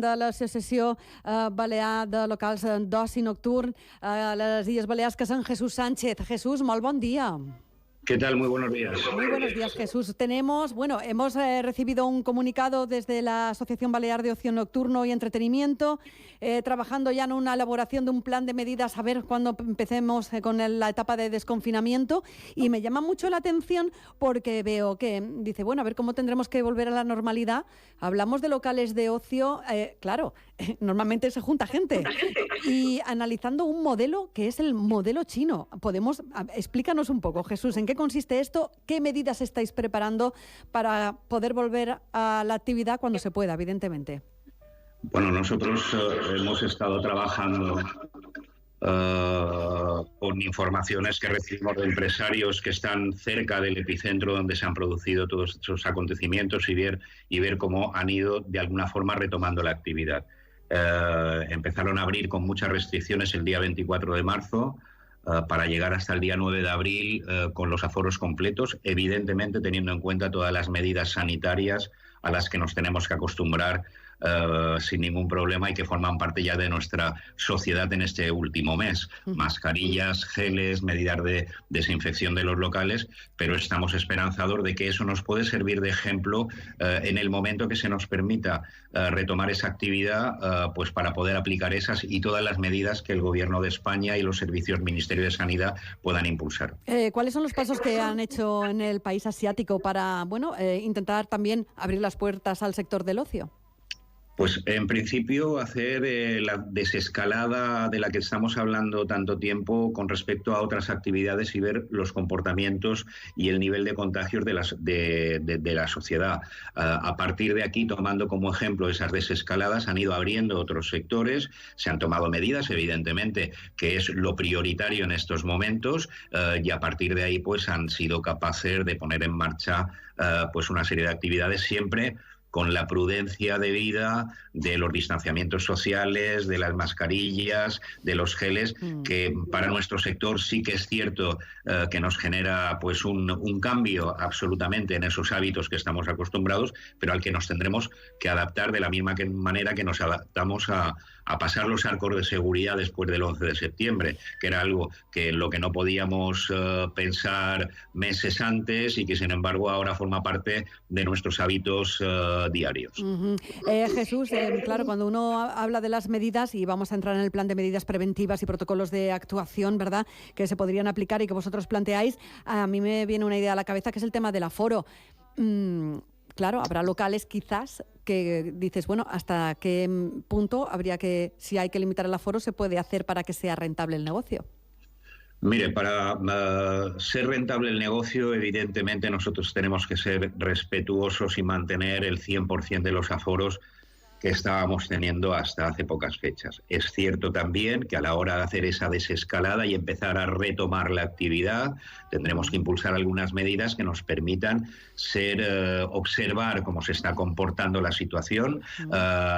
de l'Associació Balear de Locals d'Oci Nocturn a les Illes Balears, que és en Jesús Sánchez. Jesús, molt bon dia. ¿Qué tal? Muy buenos días. Muy buenos días, Jesús. Hemos recibido un comunicado desde la Asociación Balear de Ocio Nocturno y Entretenimiento, trabajando ya en una elaboración de un plan de medidas a ver cuándo empecemos con la etapa de desconfinamiento, y me llama mucho la atención porque veo que dice, bueno, a ver cómo tendremos que volver a la normalidad. Hablamos de locales de ocio, claro, normalmente se junta gente, y analizando un modelo que es el modelo chino. Explícanos un poco, Jesús, ¿en qué consiste esto? ¿Qué medidas estáis preparando para poder volver a la actividad cuando se pueda, evidentemente? Bueno, nosotros hemos estado trabajando con informaciones que recibimos de empresarios que están cerca del epicentro donde se han producido todos estos acontecimientos y ver cómo han ido de alguna forma retomando la actividad. Empezaron a abrir con muchas restricciones el día 24 de marzo, para llegar hasta el día 9 de abril con los aforos completos, evidentemente teniendo en cuenta todas las medidas sanitarias a las que nos tenemos que acostumbrar sin ningún problema y que forman parte ya de nuestra sociedad en este último mes. Mascarillas, geles, medidas de desinfección de los locales, pero estamos esperanzador de que eso nos puede servir de ejemplo en el momento que se nos permita retomar esa actividad, pues para poder aplicar esas y todas las medidas que el Gobierno de España y los servicios Ministerio de Sanidad puedan impulsar. ¿Cuáles son los pasos que han hecho en el país asiático para intentar también abrir las puertas al sector del ocio? Pues en principio hacer la desescalada de la que estamos hablando tanto tiempo con respecto a otras actividades y ver los comportamientos y el nivel de contagios de la sociedad. A partir de aquí, tomando como ejemplo esas desescaladas, han ido abriendo otros sectores, se han tomado medidas, evidentemente, que es lo prioritario en estos momentos, y a partir de ahí pues han sido capaces de poner en marcha pues una serie de actividades, siempre con la prudencia debida de los distanciamientos sociales, de las mascarillas, de los geles, que para nuestro sector sí que es cierto que nos genera pues un cambio absolutamente en esos hábitos que estamos acostumbrados, pero al que nos tendremos que adaptar de la misma manera que nos adaptamos a pasar los arcos de seguridad después del 11 de septiembre, que era algo que lo que no podíamos pensar meses antes y que sin embargo ahora forma parte de nuestros hábitos diarios. Jesús, claro, cuando uno habla de las medidas, y vamos a entrar en el plan de medidas preventivas y protocolos de actuación, ¿verdad?, que se podrían aplicar y que vosotros planteáis, a mí me viene una idea a la cabeza, que es el tema del aforo. Claro, habrá locales quizás que dices, bueno, ¿hasta qué punto habría que, si hay que limitar el aforo, se puede hacer para que sea rentable el negocio? Mire, para ser rentable el negocio, evidentemente nosotros tenemos que ser respetuosos y mantener el 100% de los aforos que estábamos teniendo hasta hace pocas fechas. Es cierto también que a la hora de hacer esa desescalada y empezar a retomar la actividad, tendremos que impulsar algunas medidas que nos permitan observar cómo se está comportando la situación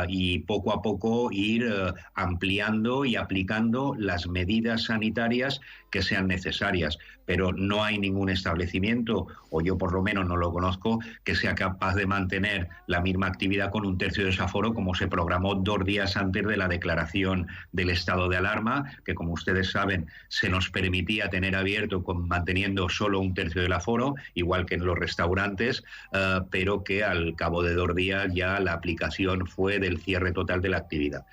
y poco a poco ir ampliando y aplicando las medidas sanitarias que sean necesarias. Pero no hay ningún establecimiento, o yo por lo menos no lo conozco, que sea capaz de mantener la misma actividad con un tercio de desaforo, como se programó 2 días antes de la declaración del estado de alarma, que como ustedes saben se nos permitía tener abierto manteniendo solo un tercio del aforo, igual que en los restaurantes, pero que al cabo de 2 días ya la aplicación fue del cierre total de la actividad.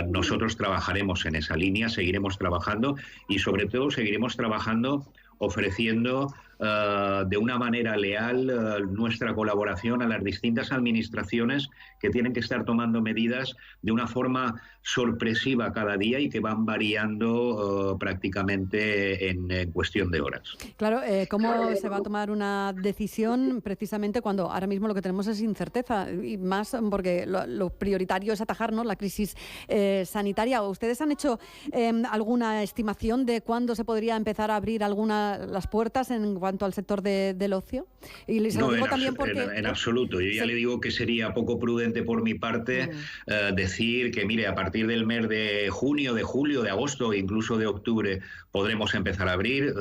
Nosotros trabajaremos en esa línea, seguiremos trabajando y sobre todo seguiremos trabajando ofreciendo de una manera leal nuestra colaboración a las distintas administraciones que tienen que estar tomando medidas de una forma sorpresiva cada día y que van variando prácticamente en cuestión de horas. Claro, ¿cómo se va a tomar una decisión precisamente cuando ahora mismo lo que tenemos es incerteza? Y más porque lo prioritario es atajarnos la crisis sanitaria. ¿Ustedes han hecho alguna estimación de cuándo se podría empezar a abrir las puertas en cuanto al sector del ocio? Y les lo digo también porque... en absoluto. Yo ya le digo que sería poco prudente por mi parte decir que, mire, a partir del mes de junio, de julio, de agosto e incluso de octubre podremos empezar a abrir.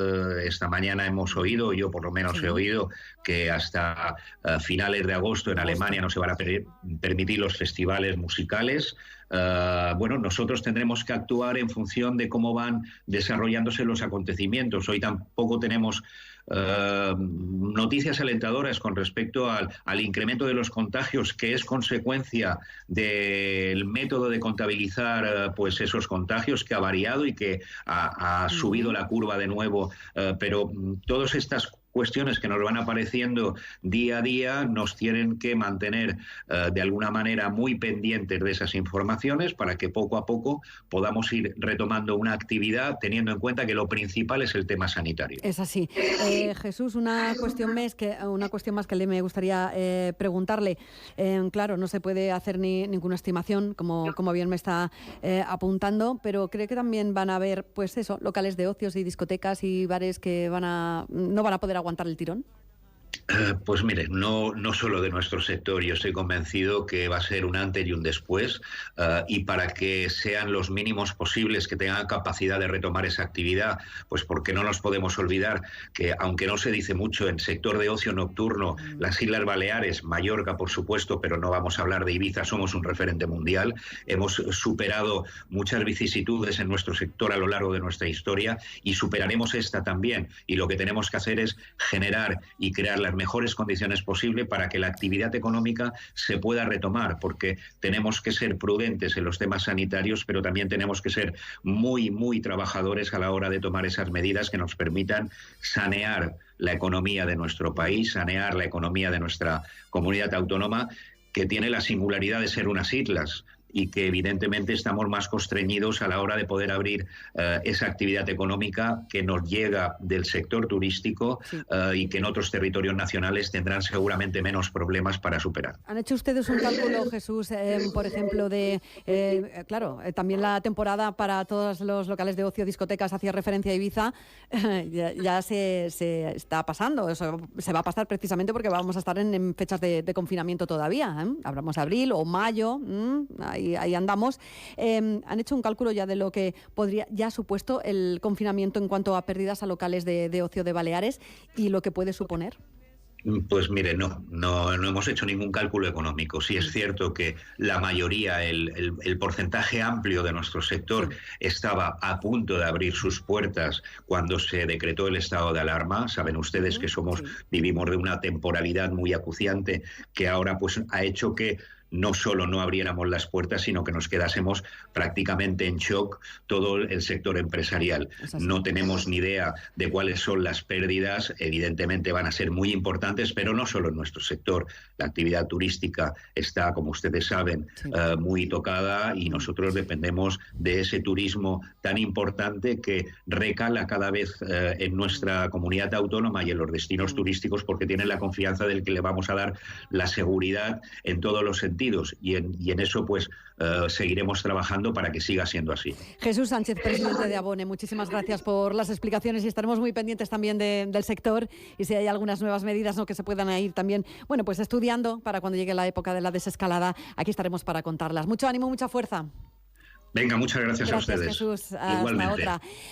Esta mañana hemos oído, yo por lo menos he oído, que hasta finales de agosto en Alemania no se van a permitir los festivales musicales. Bueno, nosotros tendremos que actuar en función de cómo van desarrollándose los acontecimientos. Hoy tampoco tenemos noticias alentadoras con respecto al incremento de los contagios, que es consecuencia del método de contabilizar pues esos contagios, que ha variado y que ha subido la curva de nuevo, pero todas estas cuestiones que nos van apareciendo día a día nos tienen que mantener de alguna manera muy pendientes de esas informaciones para que poco a poco podamos ir retomando una actividad teniendo en cuenta que lo principal es el tema sanitario. Es así. Jesús, una cuestión más que me gustaría preguntarle. Claro, no se puede hacer ninguna estimación, como bien me está apuntando, pero ¿cree que también van a haber, pues eso, locales de ocios y discotecas y bares que no van a poder aguantar el tirón? Pues mire, no solo de nuestro sector, yo estoy convencido que va a ser un antes y un después, y para que sean los mínimos posibles que tengan capacidad de retomar esa actividad, pues porque no nos podemos olvidar que, aunque no se dice mucho en sector de ocio nocturno, las Islas Baleares, Mallorca por supuesto, pero no vamos a hablar de Ibiza, somos un referente mundial, hemos superado muchas vicisitudes en nuestro sector a lo largo de nuestra historia y superaremos esta también, y lo que tenemos que hacer es generar y crear las mejores condiciones posibles para que la actividad económica se pueda retomar, porque tenemos que ser prudentes en los temas sanitarios, pero también tenemos que ser muy, muy trabajadores a la hora de tomar esas medidas que nos permitan sanear la economía de nuestro país, sanear la economía de nuestra comunidad autónoma, que tiene la singularidad de ser unas islas y que evidentemente estamos más constreñidos a la hora de poder abrir esa actividad económica que nos llega del sector turístico, y que en otros territorios nacionales tendrán seguramente menos problemas para superar. ¿Han hecho ustedes un cálculo, Jesús, por ejemplo, también la temporada para todos los locales de ocio, discotecas, hacía referencia a Ibiza, ya se está pasando, eso se va a pasar precisamente porque vamos a estar en fechas de confinamiento todavía, hablamos de abril o mayo, ahí andamos. ¿Han hecho un cálculo ya de lo que podría ya ha supuesto el confinamiento en cuanto a pérdidas a locales de ocio de Baleares y lo que puede suponer? Pues mire, no hemos hecho ningún cálculo económico. Sí es cierto que la mayoría, el porcentaje amplio de nuestro sector estaba a punto de abrir sus puertas cuando se decretó el estado de alarma. Saben ustedes que vivimos de una temporalidad muy acuciante que ahora pues ha hecho que no solo no abriéramos las puertas, sino que nos quedásemos prácticamente en shock todo el sector empresarial. No tenemos ni idea de cuáles son las pérdidas, evidentemente van a ser muy importantes, pero no solo en nuestro sector. La actividad turística está, como ustedes saben, muy tocada y nosotros dependemos de ese turismo tan importante que recala cada vez en nuestra comunidad autónoma y en los destinos turísticos, porque tienen la confianza del que le vamos a dar la seguridad en todos los sentidos. Y en eso pues seguiremos trabajando para que siga siendo así. Jesús Sánchez, presidente de Abone, muchísimas gracias por las explicaciones y estaremos muy pendientes también del sector y si hay algunas nuevas medidas que se puedan ir también, pues estudiando para cuando llegue la época de la desescalada, aquí estaremos para contarlas. Mucho ánimo, mucha fuerza. Venga, muchas gracias a ustedes. Gracias, Jesús. Hasta Igualmente. otra.